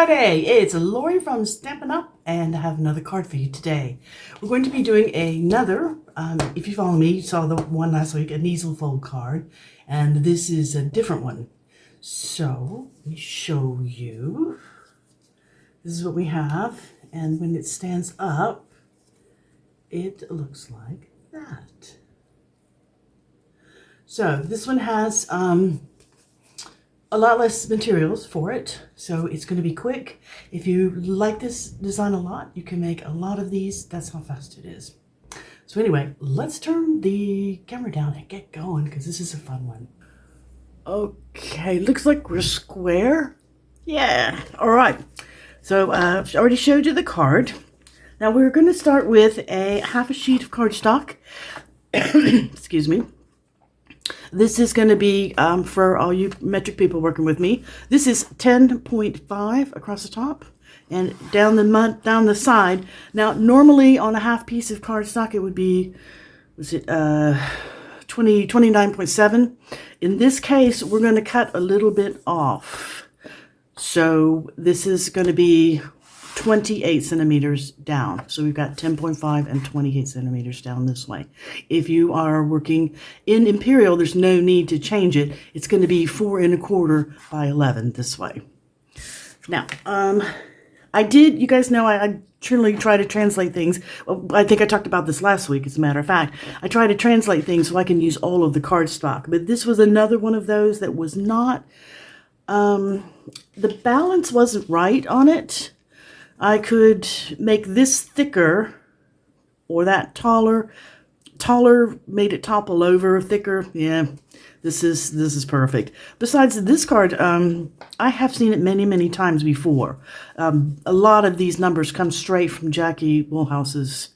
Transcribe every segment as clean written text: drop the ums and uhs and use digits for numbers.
Friday! It's Lori from Stampin' Up! And I have another card for you today. We're going to be doing another, if you follow me, you saw the one last week, an easel fold card. And this is a different one. So, let me show you. This is what we have. And when it stands up, it looks like that. So, this one has a lot less materials for it, so it's going to be quick. If you like this design a lot, you can make a lot of these. That's how fast it is. So anyway, let's turn the camera down and get going because this is a fun one. Okay, looks like we're square. Yeah, all right. So I've already showed you the card. Now we're going to start with half a sheet of cardstock. Excuse me. This is going to be, for all you metric people working with me, this is 10.5 across the top and down the side. Now, normally on a half piece of cardstock, it would be, 29.7. In this case, we're going to cut a little bit off. So this is going to be 28 centimeters down. So we've got 10.5 and 28 centimeters down this way. If you are working in Imperial, there's no need to change it. It's going to be 4 1/4 by 11 this way. Now, you guys know I truly try to translate things. I think I talked about this last week, as a matter of fact. I try to translate things so I can use all of the cardstock. But this was another one of those that was not, the balance wasn't right on it. I could make this thicker or that taller, made it topple over, thicker. Yeah, this is perfect. Besides this card, I have seen it many, many times before. A lot of these numbers come straight from Jackie Woolhouse's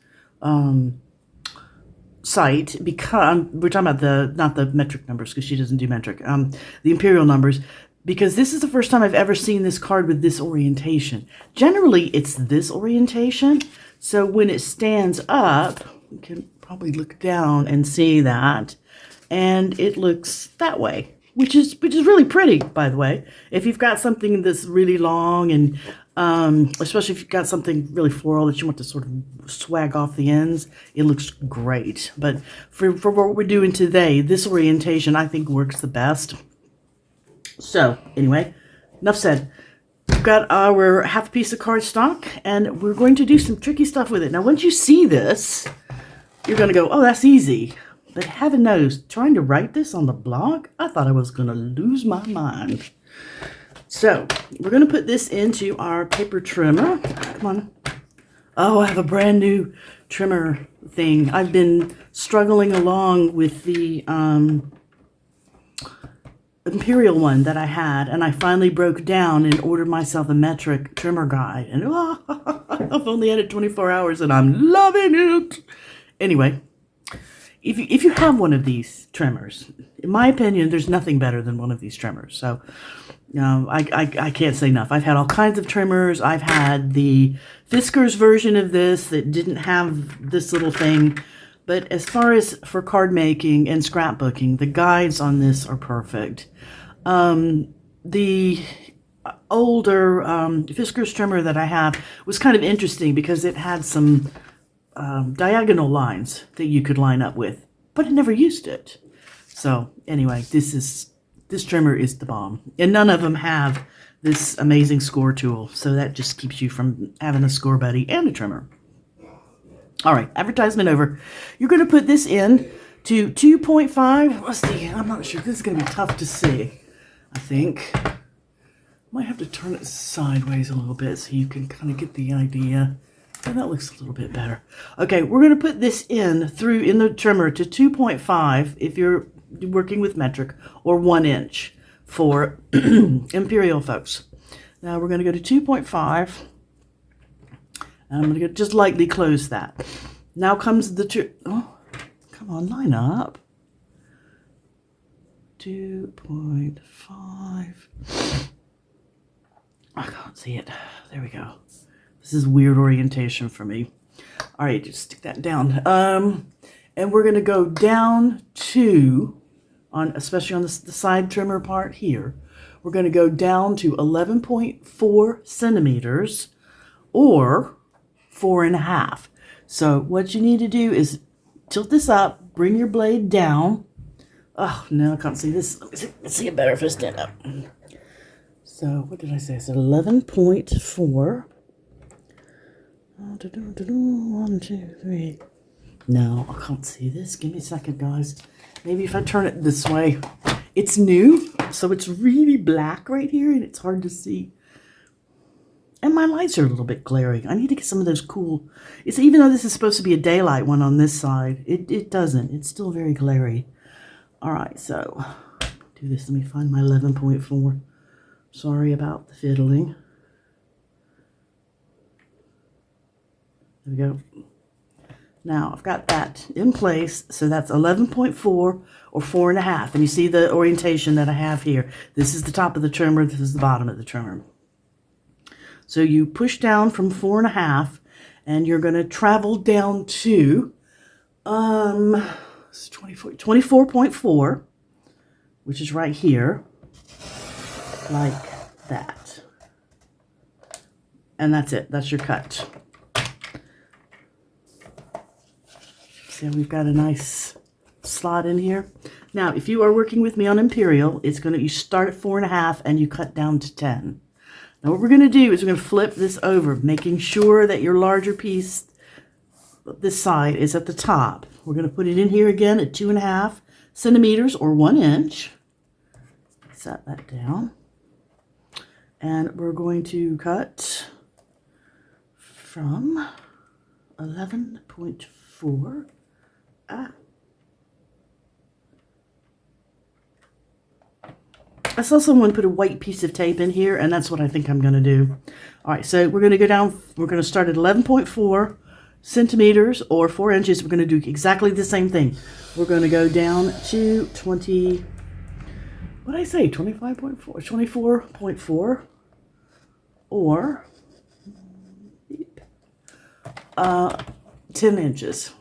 site, because we're talking about not the metric numbers because she doesn't do metric, the Imperial numbers. Because this is the first time I've ever seen this card with this orientation. Generally, it's this orientation. So when it stands up, you can probably look down and see that. And it looks that way, which is really pretty, by the way. If you've got something that's really long and especially if you've got something really floral that you want to sort of swag off the ends, it looks great. But for what we're doing today, this orientation I think works the best. So, anyway, enough said. We've got our half piece of cardstock, and we're going to do some tricky stuff with it. Now, once you see this, you're going to go, oh, that's easy. But heaven knows, trying to write this on the blog, I thought I was going to lose my mind. So, we're going to put this into our paper trimmer. Come on. Oh, I have a brand new trimmer thing. I've been struggling along with the Imperial one that I had, and I finally broke down and ordered myself a metric trimmer guide, and I've only had it 24 hours and I'm loving it. Anyway, if you have one of these trimmers, in my opinion, there's nothing better than one of these trimmers. So I can't say enough. I've had all kinds of trimmers. I've had the Fisker's version of this that didn't have this little thing. But as far as for card making and scrapbooking, the guides on this are perfect. The older Fisker's trimmer that I have was kind of interesting because it had some diagonal lines that you could line up with, but I never used it. So anyway, this trimmer is the bomb. And none of them have this amazing score tool, so that just keeps you from having a score buddy and a trimmer. All right, advertisement over. You're going to put this in to 2.5. Let's see, I'm not sure. This is going to be tough to see, I think. Might have to turn it sideways a little bit so you can kind of get the idea. Oh, that looks a little bit better. Okay, we're going to put this in the trimmer to 2.5 if you're working with metric, or 1 inch for Imperial folks. Now we're going to go to 2.5. And I'm going to just lightly close that. Now comes the oh, come on, line up. 2.5. I can't see it. There we go. This is weird orientation for me. All right, just stick that down. And we're going to go down to, especially on the side trimmer part here, we're going to go down to 11.4 centimeters or 4.5. So what you need to do is tilt this up, bring your blade down. Oh, no, I can't see this. Let's see it better if I stand up. So what did I say? I said 11.4. 1, 2, 3. No, I can't see this. Give me a second, guys. Maybe if I turn it this way. It's new, so it's really black right here, and it's hard to see. And my lights are a little bit glaring. I need to get some of those cool... even though this is supposed to be a daylight one on this side, it doesn't. It's still very glary. All right, so do this. Let me find my 11.4. Sorry about the fiddling. There we go. Now, I've got that in place, so that's 11.4 or 4.5. And you see the orientation that I have here. This is the top of the trimmer, this is the bottom of the trimmer. So you push down from 4.5, and you're going to travel down to 24.4, which is right here, like that. And that's it. That's your cut. So we've got a nice slot in here. Now, if you are working with me on Imperial, you start at 4.5 and you cut down to 10. Now what we're going to do is we're going to flip this over, making sure that your larger piece, this side, is at the top. We're going to put it in here again at 2.5 centimeters or 1 inch. Set that down. And we're going to cut from 11.4. I saw someone put a white piece of tape in here, and that's what I think I'm going to do. All right, so we're going to go down. We're going to start at 11.4 centimeters or 4 inches. We're going to do exactly the same thing. We're going to go down to 20. What did I say? 25.4, 24.4, or 10 inches.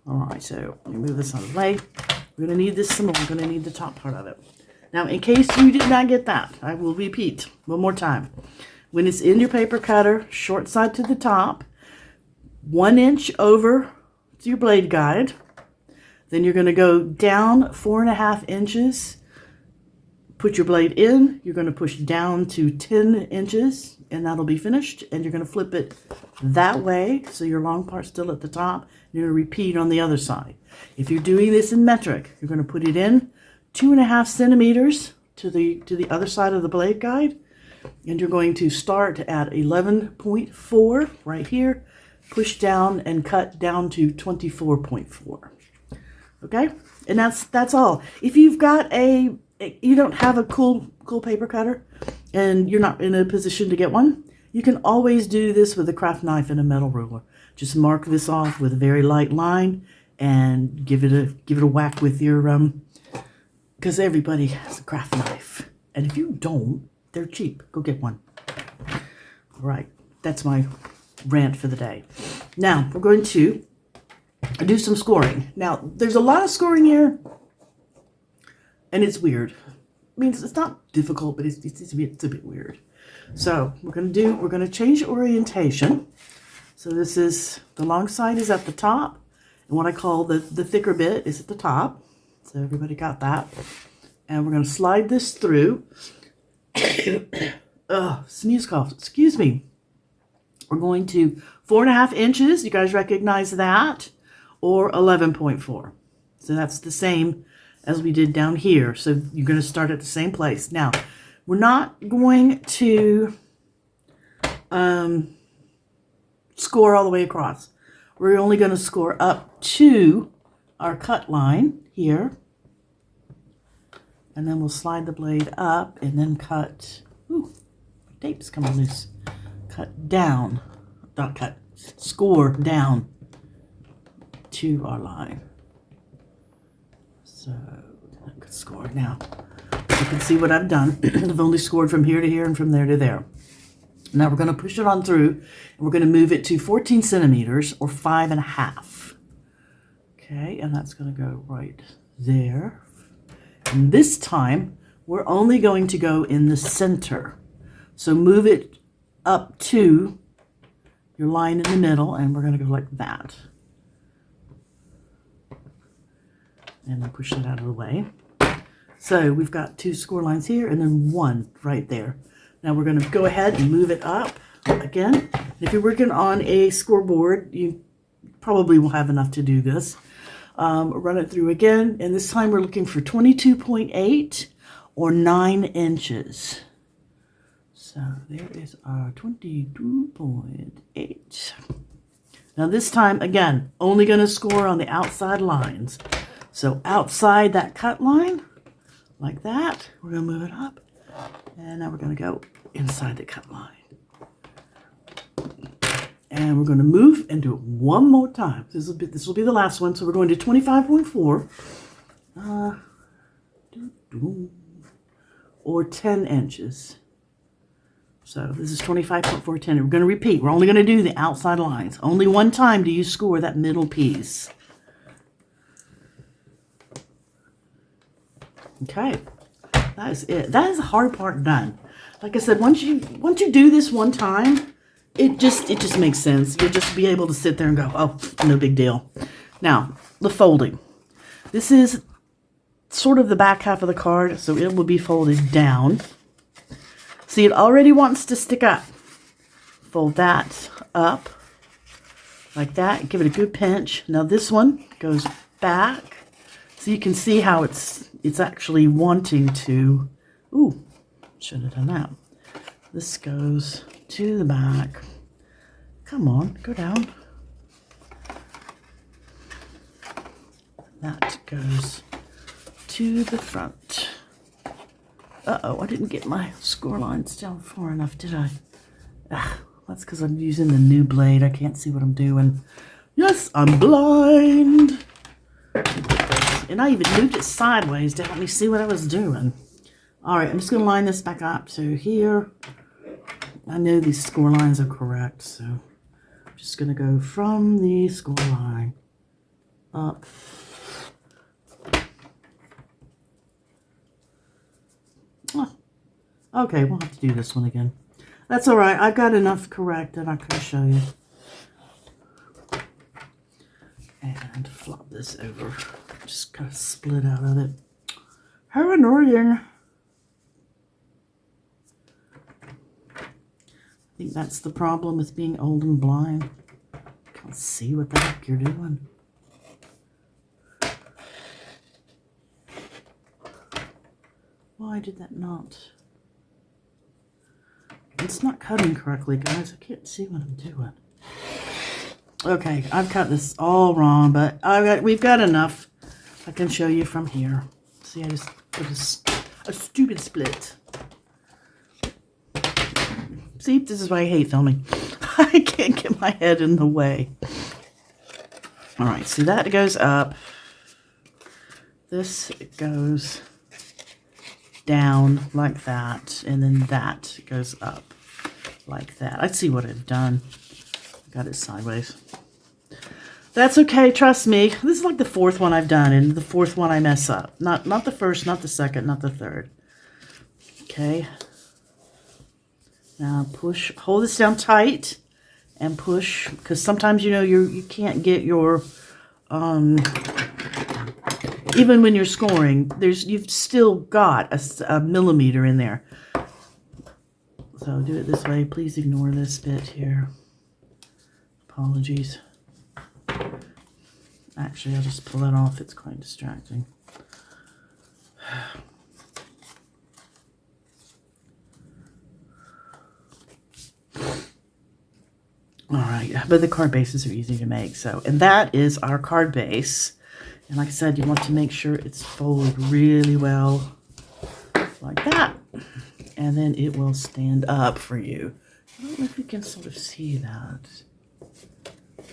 All right, so let me move this out of the way. We're going to need this some more. We're going to need the top part of it. Now, in case you did not get that, I will repeat one more time. When it's in your paper cutter, short side to the top, 1 inch over to your blade guide. Then you're going to go down 4.5 inches. Put your blade in. You're going to push down to 10 inches, and that'll be finished. And you're going to flip it that way, so your long part's still at the top. You're going to repeat on the other side. If you're doing this in metric, you're going to put it in 2.5 centimeters to the other side of the blade guide, and you're going to start at 11.4 right here, push down and cut down to 24.4. Okay, and that's all. If you've got you don't have a cool paper cutter and you're not in a position to get one, you can always do this with a craft knife and a metal ruler. Just mark this off with a very light line and give it a whack with your because everybody has a craft knife, and if you don't, they're cheap. Go get one. All right, that's my rant for the day. Now we're going to do some scoring. Now there's a lot of scoring here, and it's weird. I mean, it's not difficult, but it's a bit weird. So we're going to change orientation. So this is, the long side is at the top, and what I call the thicker bit is at the top. So everybody got that. And we're going to slide this through. Sneeze cough. Excuse me. We're going to 4.5 inches. You guys recognize that? Or 11.4. So that's the same as we did down here. So you're going to start at the same place. Now, we're not going to score all the way across. We're only going to score up to our cut line here, and then we'll slide the blade up and then cut. Ooh, tape's coming loose. Cut down, not cut, score down to our line. So I could score now. You can see what I've done. I've only scored from here to here and from there to there. Now we're going to push it on through, and we're going to move it to 14 centimeters or 5.5. Okay, and that's going to go right there. And this time, we're only going to go in the center. So move it up to your line in the middle, and we're going to go like that. And then push it out of the way. So we've got 2 score lines here and then 1 right there. Now we're going to go ahead and move it up again. If you're working on a scoreboard, you probably will have enough to do this. Run it through again, and this time we're looking for 22.8 or 9 inches. So there is our 22.8. Now this time, again, only going to score on the outside lines. So outside that cut line, like that, we're going to move it up. And now we're going to go inside the cut line. And we're going to move and do it one more time. This will be the last one. So we're going to 25.4 or 10 inches. So this is 25.4, 10. We're going to repeat. We're only going to do the outside lines. Only one time do you score that middle piece. Okay, that is it. That is the hard part done. Like I said, once you do this one time, it just makes sense. You'll just be able to sit there and go, oh, no big deal. Now, the folding. This is sort of the back half of the card, so it will be folded down. See, it already wants to stick up. Fold that up like that. Give it a good pinch. Now this one goes back. So you can see how it's actually wanting to. Ooh, should have done that. This goes to the back. Come on, go down. That goes to the front. Uh-oh, I didn't get my score lines down far enough, did I? That's because I'm using the new blade. I can't see what I'm doing. Yes, I'm blind. And I even moved it sideways to help me see what I was doing. All right, I'm just going to line this back up. So here, I know these score lines are correct. So I'm just going to go from the score line up. Oh, okay, we'll have to do this one again. That's all right. I've got enough correct that I can show you. And flop this over. Just kind of split out of it. How annoying. I think that's the problem with being old and blind. Can't see what the heck you're doing. Why did that not? It's not cutting correctly, guys. I can't see what I'm doing. Okay, I've cut this all wrong, but we've got enough. I can show you from here. See, I just did a stupid split. See, this is why I hate filming. I can't get my head in the way. All right, see, that goes up. This goes down like that, and then that goes up like that. I see what I've done. Got it sideways. That's okay, trust me. This is like the 4th one I've done, and the 4th one I mess up. Not the 1st, not the 2nd, not the 3rd. Okay. Now push, hold this down tight, and push, because sometimes you can't get your even when you're scoring, you've still got a millimeter in there. So do it this way. Please ignore this bit here. Apologies. Actually, I'll just pull that off. It's quite distracting. All right, but the card bases are easy to make. So, and that is our card base. And like I said, you want to make sure it's folded really well, like that. And then it will stand up for you. I don't know if you can sort of see that.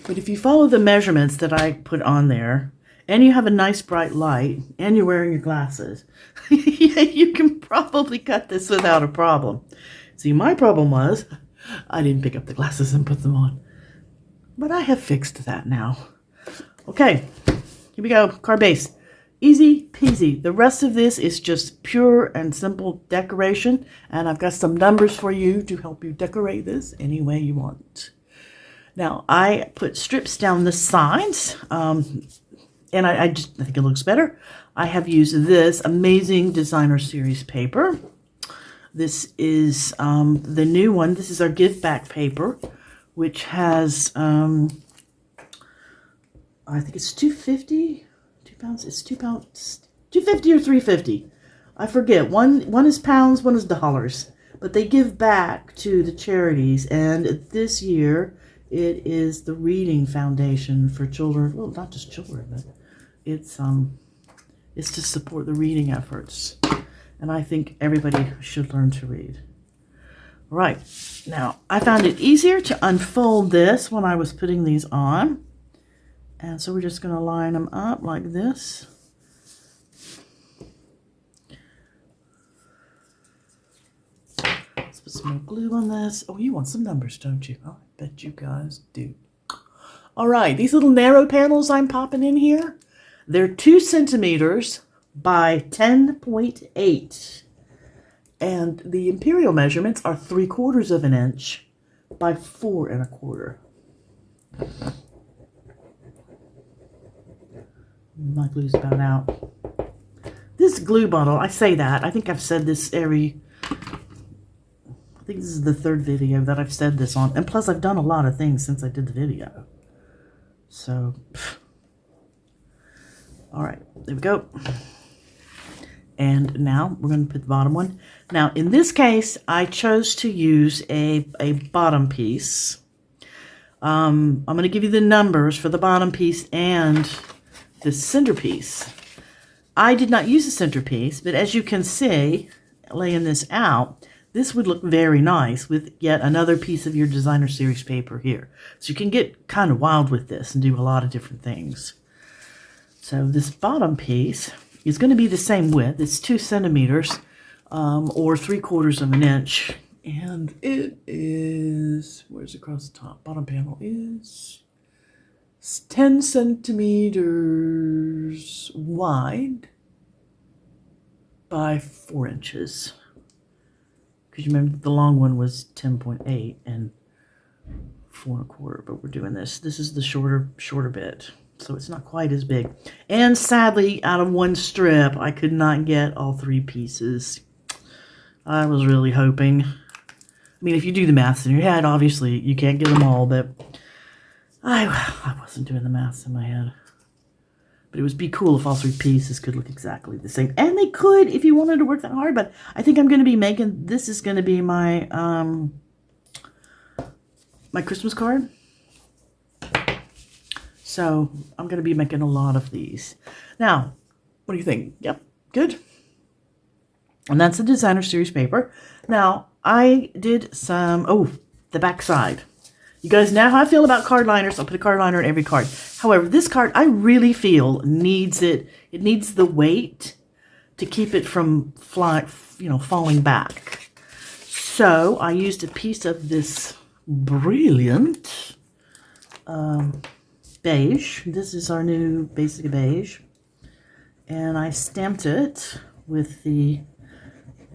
But if you follow the measurements that I put on there, and you have a nice bright light, and you're wearing your glasses, you can probably cut this without a problem. See, my problem was I didn't pick up the glasses and put them on. But I have fixed that now. Okay, here we go. Card base. Easy peasy. The rest of this is just pure and simple decoration. And I've got some numbers for you to help you decorate this any way you want. Now, I put strips down the sides. And I think it looks better. I have used this amazing designer series paper. This is the new one. This is our give back paper, which has, I think it's 250, 2 pounds. It's 2 pounds, 250 or 350. I forget. One is pounds, one is dollars. But they give back to the charities. And this year, it is the Reading Foundation for children. Well, not just children, but it's to support the reading efforts. And I think everybody should learn to read. All right. Now, I found it easier to unfold this when I was putting these on. And so we're just going to line them up like this. Let's put some more glue on this. Oh, you want some numbers, don't you? Oh, I bet you guys do. All right. These little narrow panels I'm popping in here, they're 2 centimeters by 10.8. And the imperial measurements are 3/4 of an inch by 4 1/4. My glue's about out. This glue bottle, I say that. I think I've said this I think this is the 3rd video that I've said this on. And plus, I've done a lot of things since I did the video. So, all right, there we go. And now we're going to put the bottom one. Now, in this case, I chose to use a bottom piece. I'm going to give you the numbers for the bottom piece and the centerpiece. I did not use a centerpiece, but as you can see, laying this out, this would look very nice with yet another piece of your designer series paper here. So you can get kind of wild with this and do a lot of different things. So this bottom piece is going to be the same width. It's 2 centimeters or 3/4 of an inch. And it is, where's it across the top? Bottom panel is 10 centimeters wide by 4 inches. Because you remember the long one was 10.8 and 4 1/4, but we're doing this. This is the shorter bit. So it's not quite as big. And sadly, out of one strip, I could not get all 3 pieces. I was really hoping. I mean, if you do the math in your head, obviously you can't get them all, but I wasn't doing the math in my head. But it would be cool if all 3 pieces could look exactly the same. And they could if you wanted to work that hard, but I think I'm going to be making, this is going to be my, my Christmas card. So I'm going to be making a lot of these. Now, what do you think? Yep, good. And that's the designer series paper. Now, I did some, the back side. You guys know how I feel about card liners. I'll put a card liner in every card. However, this card, I really feel needs it. It needs the weight to keep it from falling back. So I used a piece of this brilliant beige. This is our new basic beige. And I stamped it with the,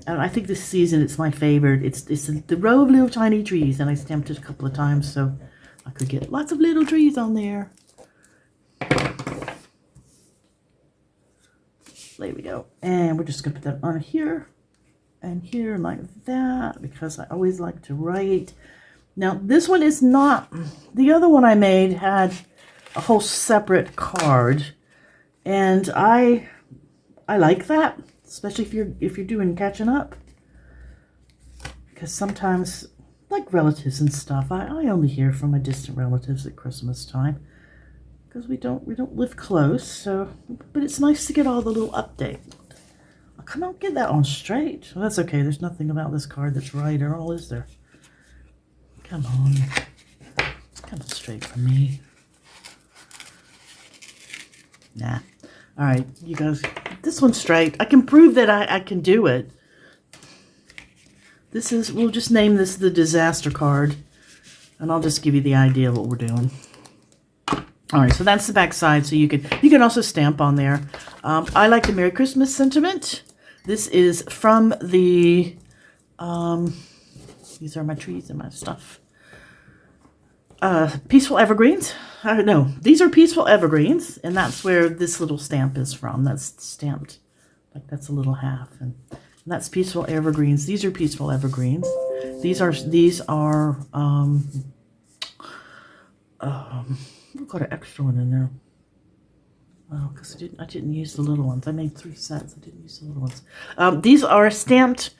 I think this season it's my favorite. It's the row of little tiny trees. And I stamped it a couple of times so I could get lots of little trees on there. There we go. And we're just going to put that on here and here like that because I always like to write. Now this one is not, the other one I made had a whole separate card, and I like that, especially if you're doing catching up, because sometimes, like relatives and stuff, I only hear from my distant relatives at Christmas time because we don't live close. So, but it's nice to get all the little update. Oh, come on, get that on straight. Well, that's okay. There's nothing about this card that's right at all, is there? Come on, it's kind of straight for me. Nah. All right, you guys, this one's straight. I can prove that I can do it. This is, we'll just name this the disaster card, and I'll just give you the idea of what we're doing. All right, so that's the back side. So you can also stamp on there. I like the Merry Christmas sentiment. This is from the, these are my trees and my stuff. Peaceful Evergreens. No, these are Peaceful Evergreens, and that's where this little stamp is from. That's stamped, like that's a little half, and that's Peaceful Evergreens. These are Peaceful Evergreens. These are we've got an extra one in there. Oh, because I didn't use the little ones. I made 3 sets. I didn't use the little ones. These are stamped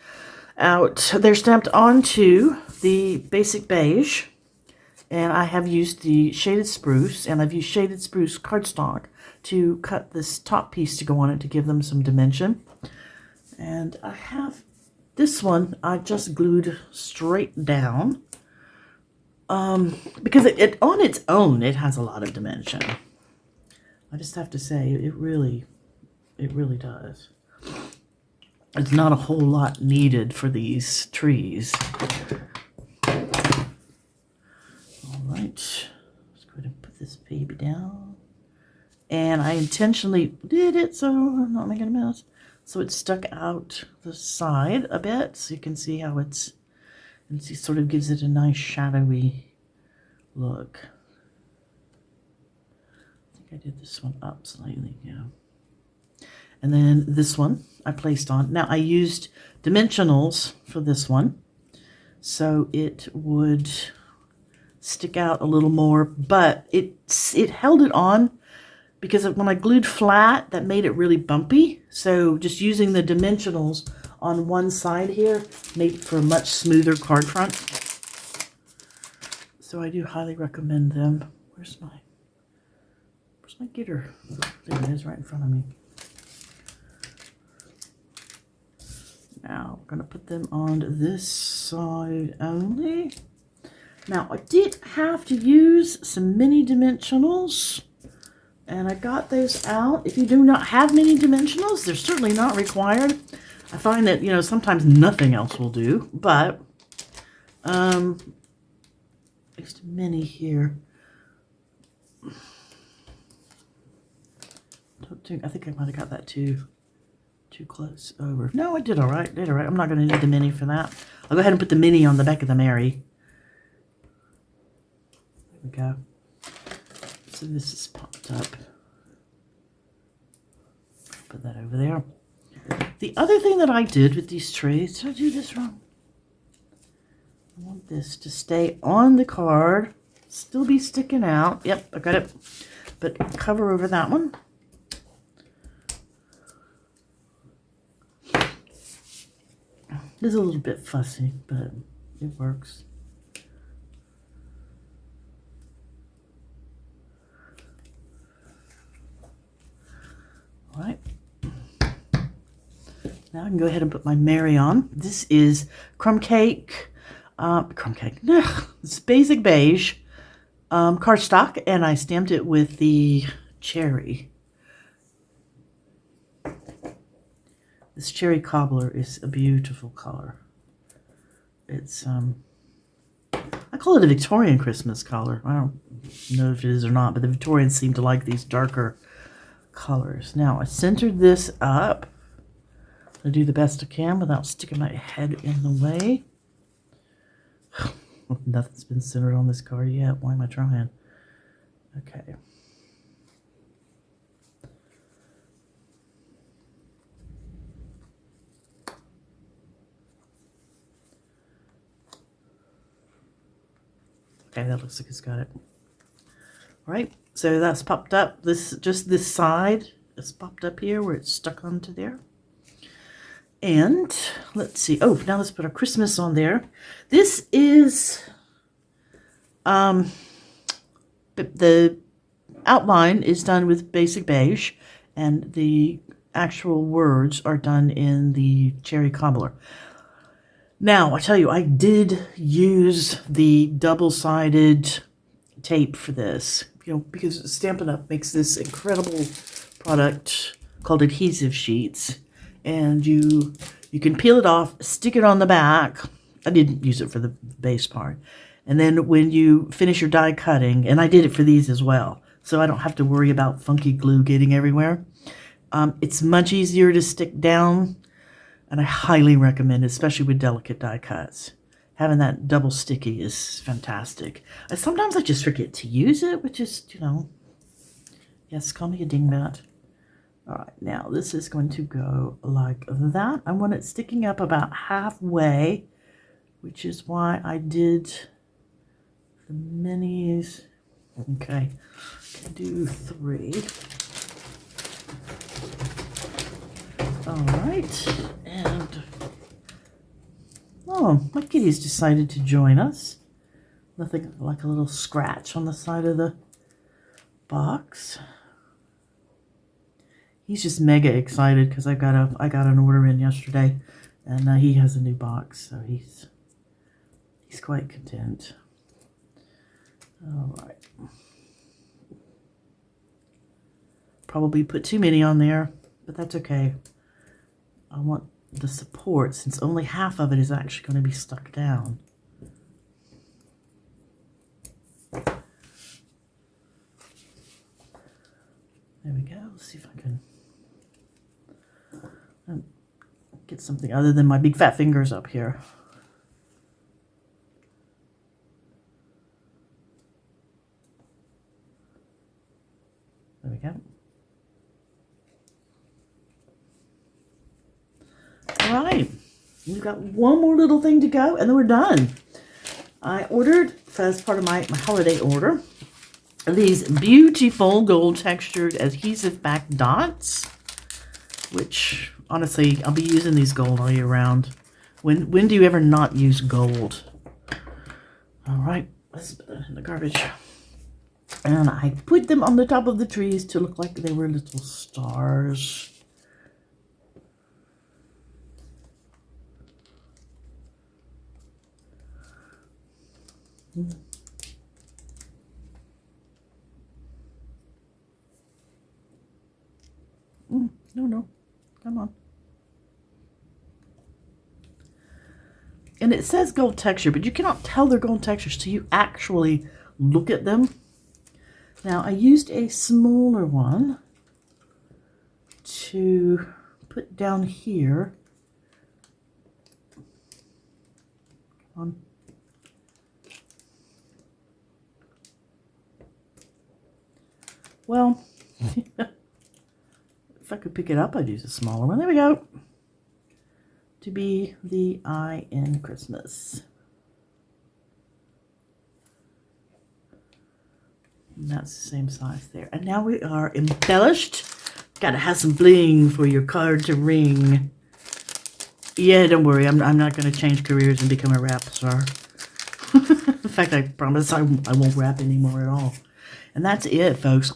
out. They're stamped onto the basic beige. And I have used the shaded spruce, and I've used shaded spruce cardstock to cut this top piece to go on it to give them some dimension. And I have this one I just glued straight down. Because it on its own, it has a lot of dimension. I just have to say, it really does. It's not a whole lot needed for these trees. All right, let's go ahead and put this baby down. And I intentionally did it so I'm not making a mess. So it stuck out the side a bit, so you can see how it's, and it sort of gives it a nice shadowy look. I think I did this one up slightly, yeah. And then this one I placed on. Now I used dimensionals for this one, so it would stick out a little more, but it held it on because when I glued flat, that made it really bumpy. So just using the dimensionals on one side here made it for a much smoother card front. So I do highly recommend them. Where's my getter? There it is, right in front of me. Now, I'm going to put them on this side only. Now, I did have to use some mini dimensionals, and I got those out. If you do not have mini dimensionals, they're certainly not required. I find that, you know, sometimes nothing else will do, but just a mini here. I think I might have got that too close over. No, I did all right. I'm not going to need the mini for that. I'll go ahead and put the mini on the back of the Mary. There we go. So this is popped up. Put that over there. The other thing that I did with these trays, did I do this wrong? I want this to stay on the card, still be sticking out. Yep, I got it. But cover over that one. It's a little bit fussy, but it works. All right. Now I can go ahead and put my Mary on. This is crumb cake. It's basic beige cardstock, and I stamped it with the cherry. This cherry cobbler is a beautiful color. It's I call it a Victorian Christmas color. I don't know if it is or not, but the Victorians seem to like these darker colors. Now I centered this up. I do the best I can without sticking my head in the way. Nothing's been centered on this card yet. Why am I trying? Okay. Okay, that looks like it's got it. All right, so that's popped up. Just this side is popped up here where it's stuck onto there. And let's see. Oh, now let's put our Christmas on there. This is the outline is done with basic beige, and the actual words are done in the cherry cobbler. Now, I tell you, I did use the double-sided tape for this, you know, because Stampin' Up! Makes this incredible product called adhesive sheets, and you can peel it off, stick it on the back. I didn't use it for the base part. And then when you finish your die cutting, and I did it for these as well, so I don't have to worry about funky glue getting everywhere. It's much easier to stick down, and I highly recommend it, especially with delicate die cuts. Having that double sticky is fantastic. Sometimes I just forget to use it, which is, yes, call me a dingbat. All right, now this is going to go like that. I want it sticking up about halfway, which is why I did the minis. Okay, can do 3. All right, and oh, my kitty's decided to join us. Nothing like a little scratch on the side of the box. He's just mega excited because I got an order in yesterday, and he has a new box, so he's quite content. All right. Probably put too many on there, but that's okay. I want the support, since only half of it is actually going to be stuck down. There we go. Let's see if I can get something other than my big fat fingers up here. There we go. All right, we've got one more little thing to go, and then we're done. I ordered, as part of my holiday order, these beautiful gold textured adhesive back dots, which honestly, I'll be using these gold all year round. When do you ever not use gold? All right, let's put that in the garbage. And I put them on the top of the trees to look like they were little stars. No, come on. And it says gold texture, but you cannot tell they're gold textures till you actually look at them. Now, I used a smaller one to put down here. Come on. Well, if I could pick it up, I'd use a smaller one. There we go. To be the I in Christmas. And that's the same size there. And now we are embellished. Gotta have some bling for your card to ring. Yeah, don't worry. I'm not going to change careers and become a rap star. In fact, I promise I won't rap anymore at all. And that's it, folks.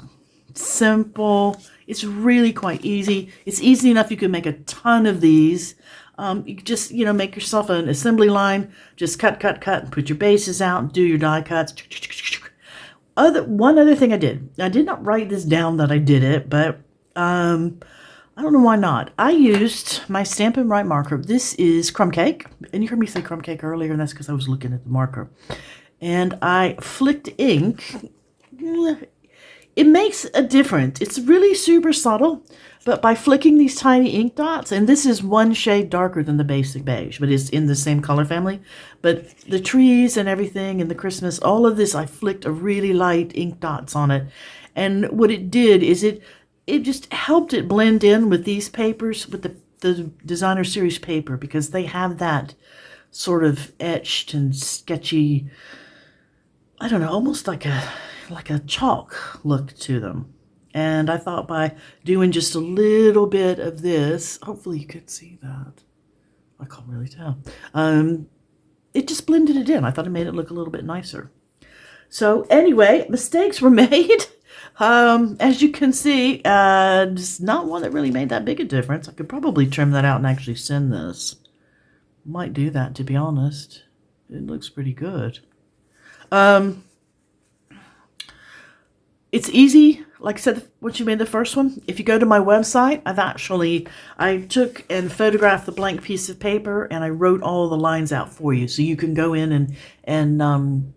Simple. It's really quite easy. It's easy enough you can make a ton of these. You just, make yourself an assembly line. Just cut, and put your bases out. Do your die cuts. One other thing I did. I did not write this down that I did it, but I don't know why not. I used my Stampin' Write marker. This is Crumb Cake. And you heard me say Crumb Cake earlier, and that's because I was looking at the marker. And I flicked ink. It makes a difference. It's really super subtle, but by flicking these tiny ink dots, and this is one shade darker than the basic beige, but it's in the same color family. But the trees and everything and the Christmas, all of this, I flicked a really light ink dots on it. And what it did is it just helped it blend in with these papers, with the designer series paper, because they have that sort of etched and sketchy, I don't know, almost like a chalk look to them. And I thought by doing just a little bit of this, hopefully you could see that. I can't really tell. It just blended it in. I thought it made it look a little bit nicer. So anyway, mistakes were made. As you can see, just not one that really made that big a difference. I could probably trim that out and actually send this. Might do that, to be honest. It looks pretty good. It's easy, like I said, once you made the first one. If you go to my website, I took and photographed the blank piece of paper, and I wrote all the lines out for you. So you can go in and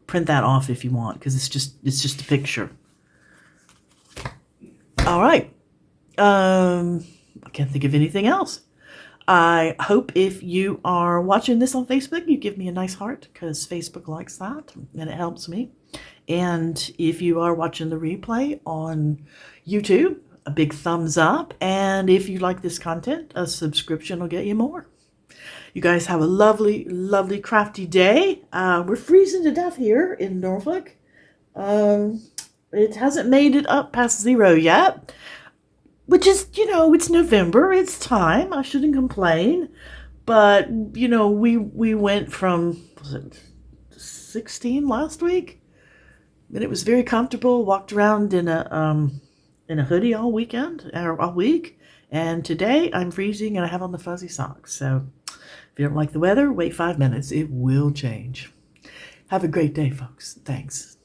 print that off if you want, because it's just a picture. All right. I can't think of anything else. I hope if you are watching this on Facebook, you give me a nice heart, because Facebook likes that and it helps me. And if you are watching the replay on YouTube, a big thumbs up. And if you like this content, a subscription will get you more. You guys have a lovely, lovely, crafty day. We're freezing to death here in Norfolk. It hasn't made it up past 0 yet, which is, it's November. It's time. I shouldn't complain. But, we went from, was it 16 last week? And it was very comfortable. Walked around in a hoodie all weekend, or all week. And today I'm freezing and I have on the fuzzy socks. So if you don't like the weather, wait 5 minutes. It will change. Have a great day, folks. Thanks.